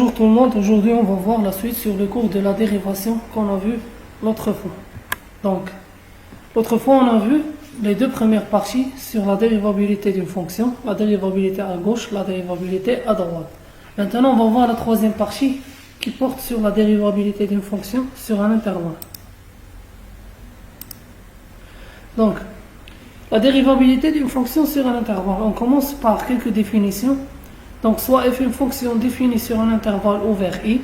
Bonjour tout le monde, aujourd'hui on va voir la suite sur le cours de la dérivation qu'on a vu l'autre fois. Donc, l'autre fois on a vu les deux premières parties sur la dérivabilité d'une fonction, la dérivabilité à gauche, la dérivabilité à droite. Maintenant on va voir la troisième partie qui porte sur la dérivabilité d'une fonction sur un intervalle. Donc, la dérivabilité d'une fonction sur un intervalle, on commence par quelques définitions. Donc, soit f est une fonction définie sur un intervalle ouvert i,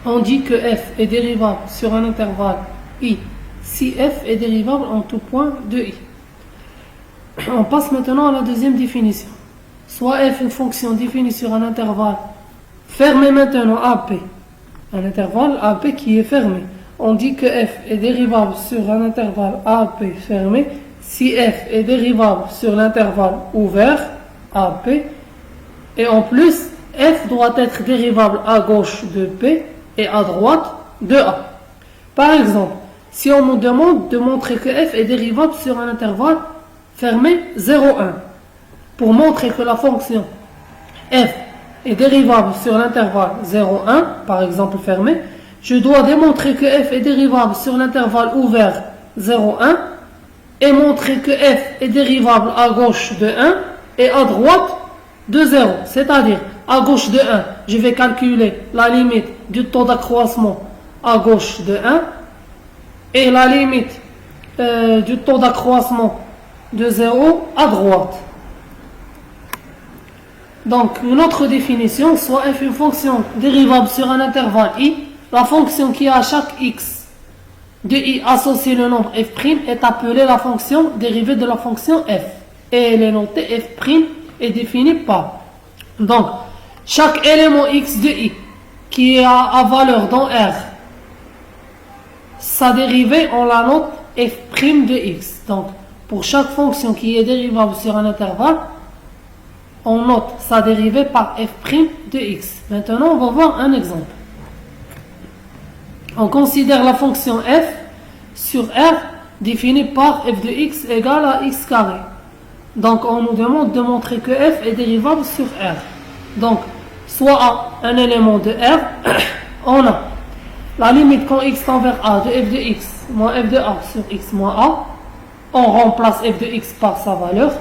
on dit que f est dérivable sur un intervalle i si f est dérivable en tout point de i. On passe maintenant à la deuxième définition. Soit f est une fonction définie sur un intervalle fermé maintenant AP, un intervalle AP qui est fermé. On dit que f est dérivable sur un intervalle AP fermé si f est dérivable sur l'intervalle ouvert AP. Et en plus, f doit être dérivable à gauche de P et à droite de A. Par exemple, si on nous demande de montrer que f est dérivable sur un intervalle fermé 0,1, pour montrer que la fonction f est dérivable sur l'intervalle 0,1, par exemple fermé, je dois démontrer que f est dérivable sur l'intervalle ouvert 0,1 et montrer que f est dérivable à gauche de 1 et à droite de 0, c'est-à-dire à gauche de 1, je vais calculer la limite du taux d'accroissement à gauche de 1 et la limite du taux d'accroissement de 0 à droite. Donc, une autre définition, soit f est une fonction dérivable sur un intervalle i, la fonction qui a à chaque x de i associé le nombre f' est appelée la fonction dérivée de la fonction f. Et elle est notée f' est définie par. Donc, chaque élément x de i qui a à valeur dans R, sa dérivée, on la note f' de x. Donc, pour chaque fonction qui est dérivable sur un intervalle, on note sa dérivée par f' de x. Maintenant, on va voir un exemple. On considère la fonction f sur R définie par f de x égale à x carré. Donc, on nous demande de montrer que f est dérivable sur R. Donc, soit A, un élément de R, on a la limite quand x tend vers A de f de x moins f de A sur x moins A. On remplace f de x par sa valeur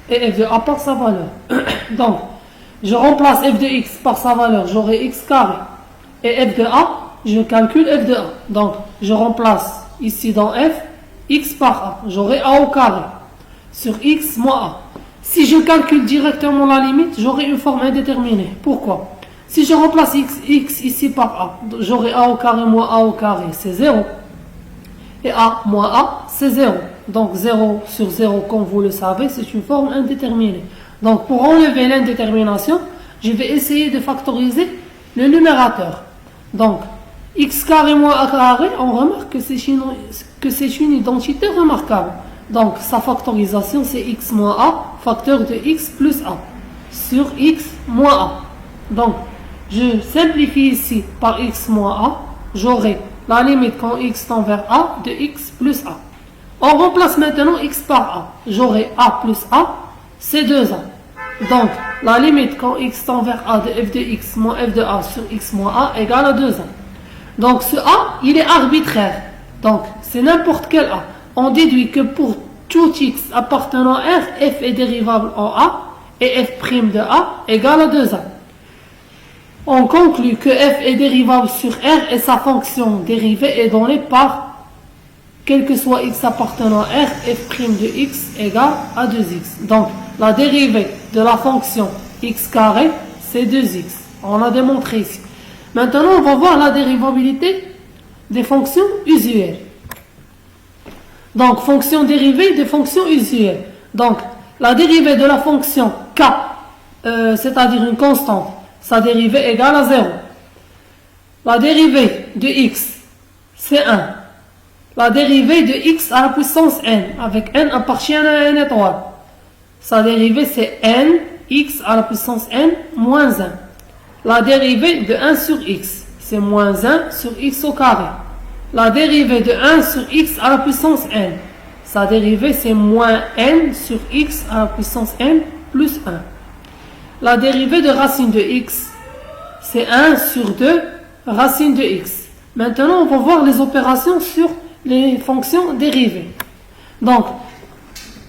et f de A par sa valeur. Donc, je remplace f de x par sa valeur, j'aurai x carré. Et f de A, je calcule f de A. Donc, je remplace ici dans f, x par A. J'aurai A au carré sur x moins a. Si je calcule directement la limite, j'aurai une forme indéterminée. Pourquoi? Si je remplace x ici par a, j'aurai a au carré moins a au carré, c'est 0. Et a moins a, c'est 0. Donc 0 sur 0, comme vous le savez, c'est une forme indéterminée. Donc pour enlever l'indétermination, je vais essayer de factoriser le numérateur. Donc x carré moins a carré, on remarque que c'est une identité remarquable. Donc, sa factorisation, c'est x moins a, facteur de x plus a, sur x moins a. Donc, je simplifie ici par x moins a, j'aurai la limite quand x tend vers a de x plus a. On remplace maintenant x par a, j'aurai a plus a, c'est 2a. Donc, la limite quand x tend vers a de f de x moins f de a sur x moins a égale à 2a. Donc, ce a, il est arbitraire. Donc, c'est n'importe quel a. On déduit que pour tout x appartenant à R, f est dérivable en A et f' de A égale à 2A. On conclut que f est dérivable sur R et sa fonction dérivée est donnée par quel que soit x appartenant à R, f' de x égale à 2x. Donc, la dérivée de la fonction x carré, c'est 2x. On l'a démontré ici. Maintenant, on va voir la dérivabilité des fonctions usuelles. Donc, fonction dérivée des fonctions usuelles. Donc, la dérivée de la fonction k, c'est-à-dire une constante, sa dérivée égale à 0. La dérivée de x, c'est 1. La dérivée de x à la puissance n, avec n appartient à n étoile. Sa dérivée, c'est n, x à la puissance n, moins 1. La dérivée de 1 sur x, c'est moins 1 sur x au carré. La dérivée de 1 sur x à la puissance n. Sa dérivée, c'est moins n sur x à la puissance n plus 1. La dérivée de racine de x, c'est c'est 1 sur 2 racine de x. Maintenant, on va voir les opérations sur les fonctions dérivées. Donc,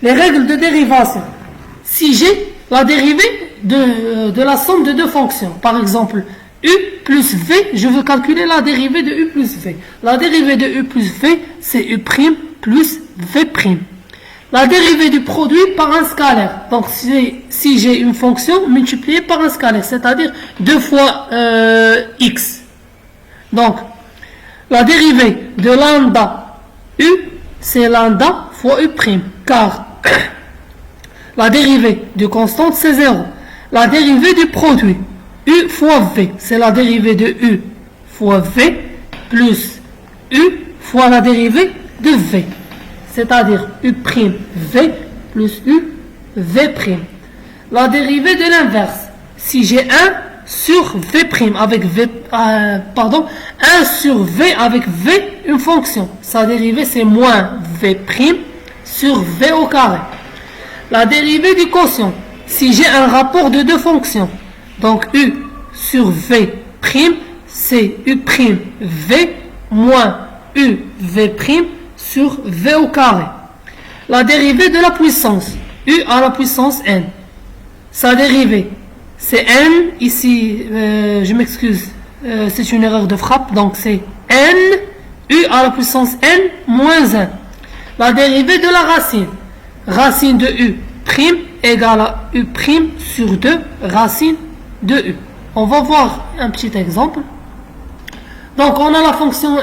les règles de dérivation. Si j'ai la dérivée de la somme de deux fonctions, par exemple, u plus v, je veux calculer la dérivée de u plus v. La dérivée de u plus v, c'est u' plus v'. La dérivée du produit par un scalaire. Donc, si j'ai une fonction multipliée par un scalaire, c'est-à-dire 2 fois x. Donc, la dérivée de lambda u, c'est lambda fois u', car la dérivée de constante, c'est 0. La dérivée du produit, u fois v, c'est la dérivée de u fois v, plus u fois la dérivée de v. C'est-à-dire u' v plus u v'. La dérivée de l'inverse, si j'ai 1 sur v' avec v, 1 sur v avec v, une fonction. Sa dérivée, c'est moins v' sur v au carré. La dérivée du quotient, si j'ai un rapport de deux fonctions, donc u sur v', c'est u' v moins u v' sur v au carré. La dérivée de la puissance, u à la puissance n. Sa dérivée, c'est n, ici, je m'excuse, c'est une erreur de frappe, donc c'est n, u à la puissance n moins 1. La dérivée de la racine, racine de u' égale à u' sur 2 racine de u. On va voir un petit exemple. Donc on a la fonction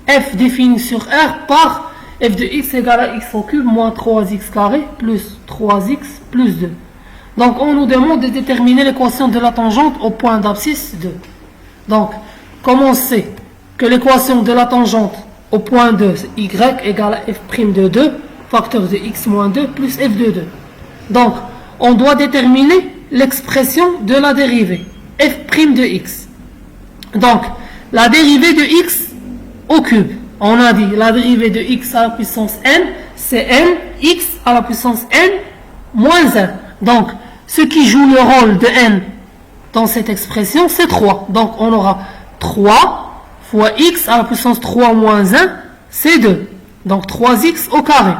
f définie sur R par f de x égale à x au cube moins 3x carré plus 3x plus 2. Donc on nous demande de déterminer l'équation de la tangente au point d'abscisse 2. Donc, comme on sait que l'équation de la tangente au point 2, c'est y égale à f' de 2, facteur de x moins 2 plus f de 2. Donc, on doit déterminer l'expression de la dérivée, f' de x. Donc, la dérivée de x au cube. On a dit la dérivée de x à la puissance n, c'est n, x à la puissance n, moins 1. Donc, ce qui joue le rôle de n dans cette expression, c'est 3. Donc, on aura 3 fois x à la puissance 3 moins 1, c'est 2. Donc, 3x au carré.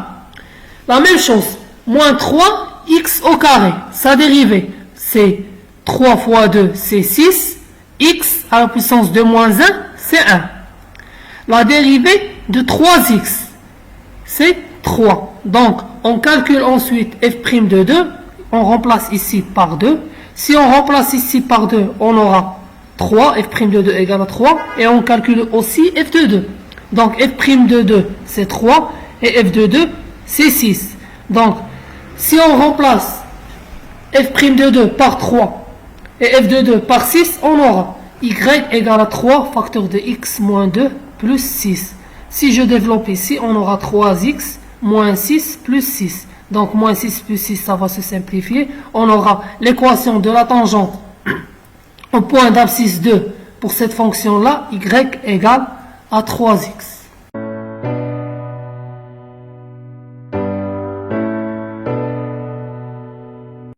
La même chose, moins 3x au carré. Sa dérivée, c'est 3 fois 2, c'est 6. X à la puissance 2 moins 1, c'est 1. La dérivée de 3x, c'est 3. Donc, on calcule ensuite f' de 2. On remplace ici par 2. Si on remplace ici par 2, on aura 3. f' de 2 égale à 3. Et on calcule aussi f de 2. Donc, f' de 2, c'est 3. Et f de 2, c'est 6. Donc, si on remplace f' de 2 par 3 et f de 2 par 6, on aura y égale à 3, facteur de x moins 2 plus 6. Si je développe ici, on aura 3x moins 6 plus 6. Donc, moins 6 plus 6, ça va se simplifier. On aura l'équation de la tangente au point d'abscisse 2 pour cette fonction-là, y égale à 3x.